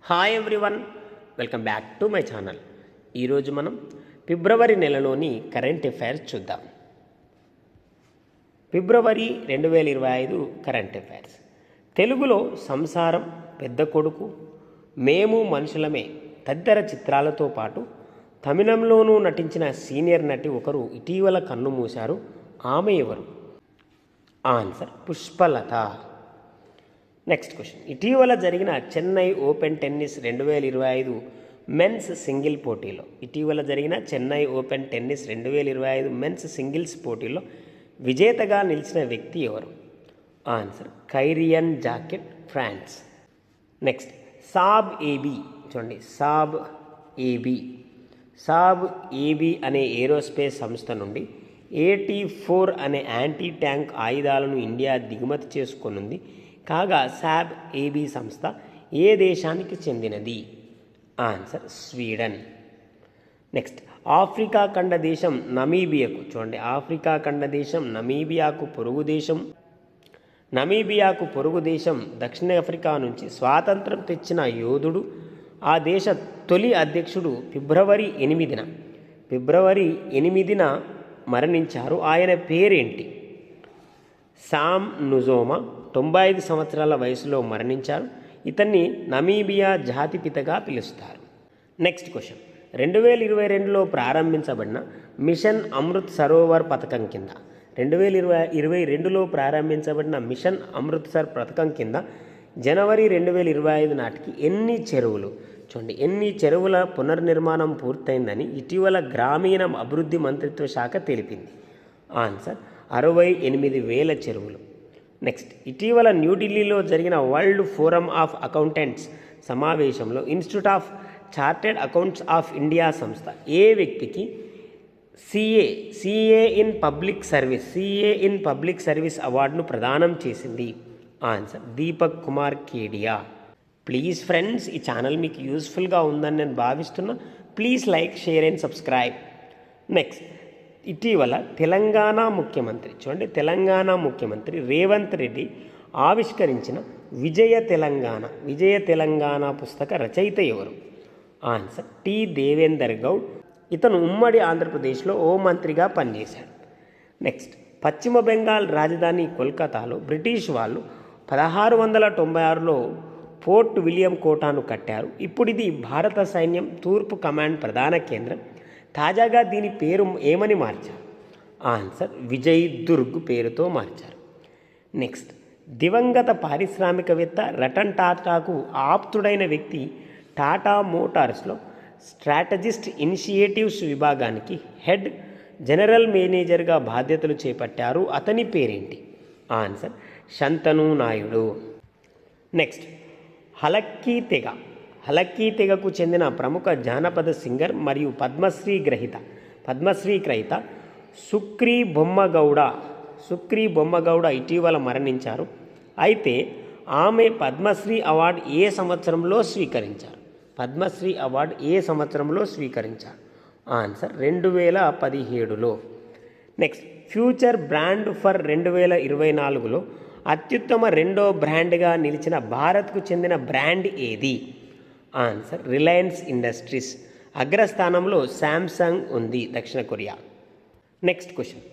Hi everyone, welcome back to my channel. ఈరోజు మనం ఫిబ్రవరి నెలలోని current affairs చూద్దాం. ఫిబ్రవరి 2025 కరెంట్ అఫైర్స్. తెలుగులో సంసారం, పెద్ద కొడుకు, మేము మనుషులమే తదితర చిత్రాలతో పాటు తమిళంలోనూ నటించిన సీనియర్ నటి ఒకరు ఇటీవల కన్ను మూశారు. ఆమె ఎవరు? ఆన్సర్ పుష్పలత. Next question. ఇటీవల జరిగిన Chennai open tennis 2025 men's single పోటీలో Chennai open tennis 2025 men's singles పోటీలో విజేతగా నిలిచిన వ్యక్తి ఎవరు? Answer Kyrian Jacquet, France. Next Saab AB. చూడండి, సాబ్ ఏబీ అనే ఏరోస్పేస్ సంస్థ నుండి AT-4 అనే యాంటీ ట్యాంక్ ఆయుధాలను ఇండియా దిగుమతి చేసుకొనుంది. కాగా సాబ్ ఏబీ సంస్థ ఏ దేశానికి చెందినది? Answer Sweden. నెక్స్ట్ ఆఫ్రికా ఖండ దేశం నమీబియాకు. చూడండి, ఆఫ్రికా ఖండ దేశం నమీబియాకు పొరుగు దేశం దక్షిణాఫ్రికా నుంచి స్వాతంత్రం తెచ్చిన యోధుడు, ఆ దేశ తొలి అధ్యక్షుడు ఫిబ్రవరి 8న మరణించారు. ఆయన పేరేంటి? సామ్ నుజోమా 95 సంవత్సరాల వయసులో మరణించారు. ఇతన్ని నమీబియా జాతిపితగా పిలుస్తారు. Next question. 2022లో ప్రారంభించబడిన మిషన్ అమృత్ సరోవర్ పథకం కింద 2022లో ప్రారంభించబడిన మిషన్ అమృత్సర్ పథకం కింద జనవరి 2025 నాటికి ఎన్ని చెరువులు? చూడండి, ఎన్ని చెరువుల పునర్నిర్మాణం పూర్తయిందని ఇటీవల గ్రామీణ అభివృద్ధి మంత్రిత్వ శాఖ తెలిపింది. ఆన్సర్ 68,000 చెరువులు. నెక్స్ట్ ఇటీవల న్యూఢిల్లీలో జరిగిన వరల్డ్ ఫోరం ఆఫ్ అకౌంటెంట్స్ సమావేశంలో institute of chartered accounts of India సంస్థ ఏ వ్యక్తికి సిఏ ఇన్ పబ్లిక్ సర్వీస్ అవార్డును ప్రదానం చేసింది? Answer Deepak Kumar Kedia. Please friends, ఈ ఛానల్ మీకు యూస్ఫుల్గా ఉందని నేను భావిస్తున్నా. Please like, share and subscribe. Next ఇటీవల తెలంగాణ ముఖ్యమంత్రి రేవంత్ రెడ్డి ఆవిష్కరించిన విజయ తెలంగాణ పుస్తక రచయిత ఎవరు? Answer T Devender Goud. ఇతను ఉమ్మడి ఆంధ్రప్రదేశ్లో మంత్రిగా పనిచేశాడు. నెక్స్ట్ పశ్చిమ బెంగాల్ రాజధాని కోల్కతాలో బ్రిటిష్ వాళ్ళు 1696లో ఫోర్ట్ విలియం కోటాను కట్టారు. ఇప్పుడు ఇది భారత సైన్యం తూర్పు కమాండ్ ప్రధాన కేంద్రం. తాజాగా దీని పేరు ఏమని మార్చారు? ఆన్సర్ విజయ్ దుర్గ్ పేరుతో మార్చారు. నెక్స్ట్ దివంగత పారిశ్రామికవేత్త రతన్ టాటాకు ఆప్తుడైన వ్యక్తి టాటా మోటార్స్లో స్ట్రాటజిస్ట్ ఇనిషియేటివ్స్ విభాగానికి హెడ్ జనరల్ మేనేజర్గా బాధ్యతలు చేపట్టారు. అతని పేరేంటి? ఆన్సర్ శంతను నాయుడు. నెక్స్ట్ హలక్కీ తెగకు చెందిన ప్రముఖ జానపద సింగర్ మరియు పద్మశ్రీ గ్రహీత సుక్రీ బొమ్మగౌడ ఇటీవల మరణించారు. అయితే ఆమె పద్మశ్రీ అవార్డు ఏ సంవత్సరంలో స్వీకరించారు? ఆన్సర్ 2017లో. నెక్స్ట్ ఫ్యూచర్ బ్రాండ్ ఫర్ 2024లో అత్యుత్తమ రెండో బ్రాండ్గా నిలిచిన భారత్కు చెందిన బ్రాండ్ ఏది? Answer Reliance Industries. అగ్రస్థానంలో శాంసంగ్ ఉంది, దక్షిణ కొరియా. Next question.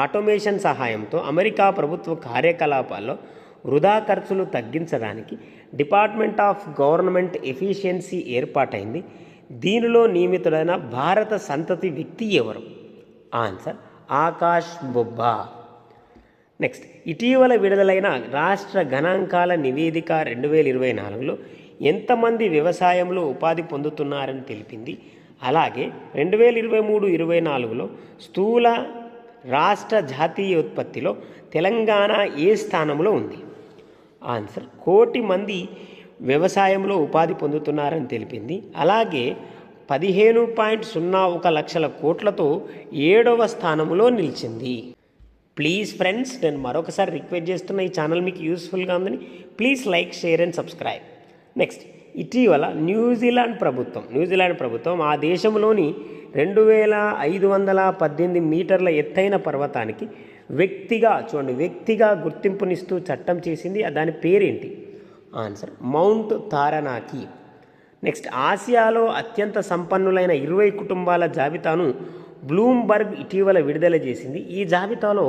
ఆటోమేషన్ సహాయంతో అమెరికా ప్రభుత్వ కార్యకలాపాల్లో వృధా ఖర్చులు తగ్గించడానికి డిపార్ట్మెంట్ ఆఫ్ గవర్నమెంట్ ఎఫిషియన్సీ ఏర్పాటైంది. దీనిలో నియమితుడైన భారత సంతతి వ్యక్తి ఎవరు? ఆన్సర్ ఆకాష్ బొబ్బా. నెక్స్ట్ ఇటీవల విడుదలైన రాష్ట్ర గణాంకాల నివేదిక 2024లో ఎంతమంది వ్యవసాయంలో ఉపాధి పొందుతున్నారని తెలిపింది. అలాగే 2023-24లో స్థూల రాష్ట్ర జాతీయ ఉత్పత్తిలో తెలంగాణ ఏ స్థానంలో ఉంది? ఆన్సర్ 1 కోటి మంది వ్యవసాయంలో ఉపాధి పొందుతున్నారని తెలిపింది. అలాగే 15.01 లక్షల కోట్లతో 7వ స్థానంలో నిలిచింది. ప్లీజ్ ఫ్రెండ్స్, నేను మరొకసారి రిక్వెస్ట్ చేస్తున్న, ఈ ఛానల్ మీకు యూస్ఫుల్గా ఉందని please like, share and subscribe. Next ఇటీవల న్యూజిలాండ్ ప్రభుత్వం ఆ దేశంలోని 2518 మీటర్ల ఎత్తైన పర్వతానికి వ్యక్తిగా గుర్తింపునిస్తూ చట్టం చేసింది. దాని పేరేంటి? Answer mount తారనాకి. నెక్స్ట్, ఆసియాలో అత్యంత సంపన్నులైన 20 కుటుంబాల జాబితాను బ్లూంబర్గ్ ఇటీవల విడుదల చేసింది. ఈ జాబితాలో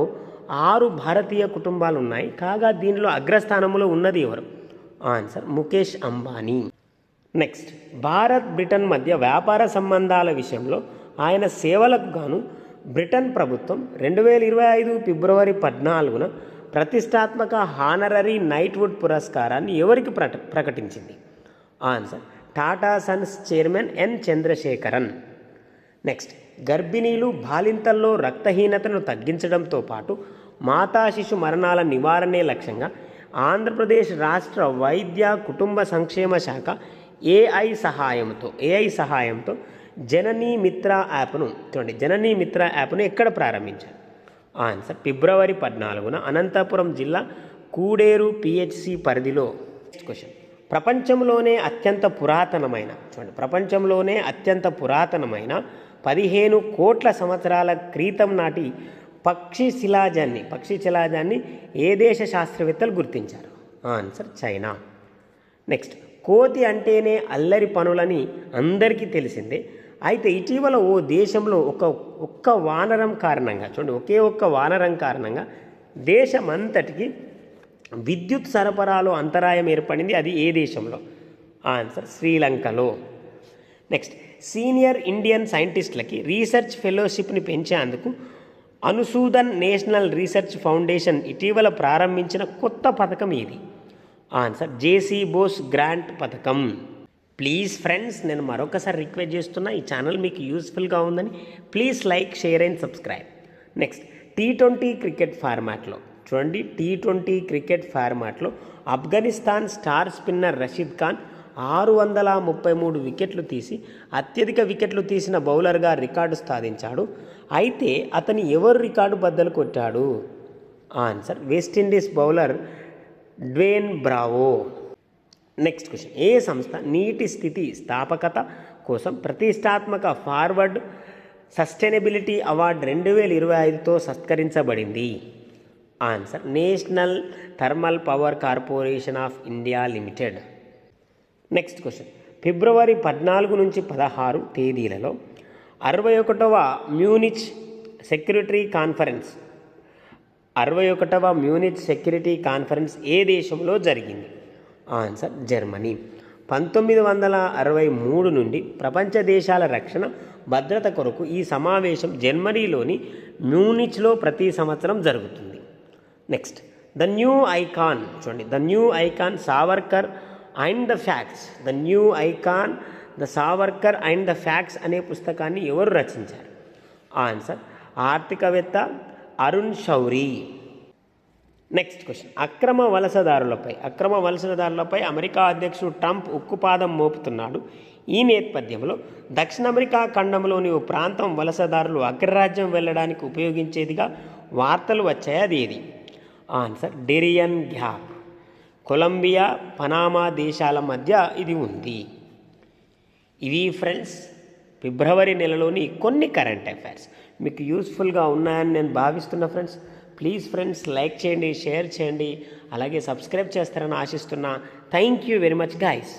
6 భారతీయ కుటుంబాలు ఉన్నాయి. కాగా దీనిలో అగ్రస్థానంలో ఉన్నది ఎవరు? Answer Mukesh Ambani. Next, Bharat Britain మధ్య వ్యాపార సంబంధాల విషయంలో ఆయన సేవలకు గాను బ్రిటన్ ప్రభుత్వం 2025 ఫిబ్రవరి 14న ప్రతిష్టాత్మక హానరరీ నైట్వుడ్ పురస్కారాన్ని ఎవరికి ప్రకటించింది? Answer Tata Sons chairman N Chandrasekaran. Next, గర్భిణీలు బాలింతల్లో రక్తహీనతను తగ్గించడంతో పాటు మాతా శిశు మరణాల నివారణే లక్ష్యంగా ఆంధ్రప్రదేశ్ రాష్ట్ర వైద్య కుటుంబ సంక్షేమ శాఖ ఏఐ సహాయంతో జననీ మిత్ర యాప్ను ఎక్కడ ప్రారంభించారు? ఆన్సర్ ఫిబ్రవరి 14న అనంతపురం జిల్లా కూడేరు పిహెచ్సి పరిధిలో. నెక్స్ట్ క్వశ్చన్, ప్రపంచంలోనే అత్యంత పురాతనమైన 15 కోట్ల సంవత్సరాల క్రితం నాటి పక్షి శిలాజాన్ని ఏ దేశ శాస్త్రవేత్తలు గుర్తించారు? Answer China. నెక్స్ట్, కోతి అంటేనే అల్లరి పనులని అందరికీ తెలిసిందే. అయితే ఇటీవల ఓ దేశంలో ఒక్క వానరం కారణంగా దేశమంతటికి విద్యుత్ సరఫరాలో అంతరాయం ఏర్పడింది. అది ఏ దేశంలో? ఆన్సర్ శ్రీలంకలో. నెక్స్ట్, సీనియర్ ఇండియన్ సైంటిస్టులకి రీసెర్చ్ ఫెలోషిప్ని పెంచేందుకు అనుసూదన్ నేషనల్ రీసెర్చ్ ఫౌండేషన్ ఇటీవల ప్రారంభించిన కొత్త పథకం ఏది? ఆన్సర్ జేసీ బోస్ గ్రాంట్ పథకం. ప్లీజ్ ఫ్రెండ్స్, నేను మరొకసారి రిక్వెస్ట్ చేస్తున్నా, ఈ ఛానల్ మీకు యూస్ఫుల్గా ఉందని please like, share and subscribe. Next, T20 cricket ఫార్మాట్లో ఆఫ్ఘనిస్తాన్ స్టార్ స్పిన్నర్ రషీద్ ఖాన్ 633 వికెట్లు తీసి అత్యధిక వికెట్లు తీసిన బౌలర్గా రికార్డు సాధించాడు. అయితే అతని ఎవరు రికార్డు బద్దలు కొట్టాడు? Answer West Indies bowler Dwayne Bravo. Next question, ఏ సంస్థ నీటి స్థితి స్థాపకత కోసం ప్రతిష్టాత్మక ఫార్వర్డ్ సస్టైనబిలిటీ అవార్డు 2025తో సత్కరించబడింది? Answer National Thermal Power Corporation of India Limited. Next question, ఫిబ్రవరి 14 నుంచి 16 తేదీలలో 61వ మ్యూనిచ్ సెక్యూరిటీ కాన్ఫరెన్స్ ఏ దేశంలో జరిగింది? Answer Germany. 1963 నుండి ప్రపంచ దేశాల రక్షణ భద్రత కొరకు ఈ సమావేశం జర్మనీలోని మ్యూనిచ్లో ప్రతి సంవత్సరం జరుగుతుంది. Next, the new icon Savarkar and the facts అనే పుస్తకాన్ని ఎవరు రచించారు? ఆన్సర్ ఆర్థికవేత్త అరుణ్ షౌరీ. నెక్స్ట్ క్వశ్చన్, అక్రమ వలసదారులపై అమెరికా అధ్యక్షుడు ట్రంప్ ఉక్కుపాదం మోపుతున్నాడు. ఈ నేపథ్యంలో దక్షిణ అమెరికా ఖండంలోని ఓ ప్రాంతం వలసదారులు అగ్రరాజ్యం వెళ్ళడానికి ఉపయోగించేదిగా వార్తలు వచ్చాయి. అది ఏది? Answer Darien Gap. Colombia, Panama దేశాల మధ్య ఇది ఉంది. ఇవి ఫ్రెండ్స్ ఫిబ్రవరి నెలలోని కొన్ని కరెంట్ అఫైర్స్ మీకు యూస్ఫుల్గా ఉన్నాయని నేను భావిస్తున్నా. ప్లీజ్ ఫ్రెండ్స్ లైక్ చేయండి, షేర్ చేయండి, అలాగే సబ్స్క్రైబ్ చేస్తారని ఆశిస్తున్నా. Thank you very much guys.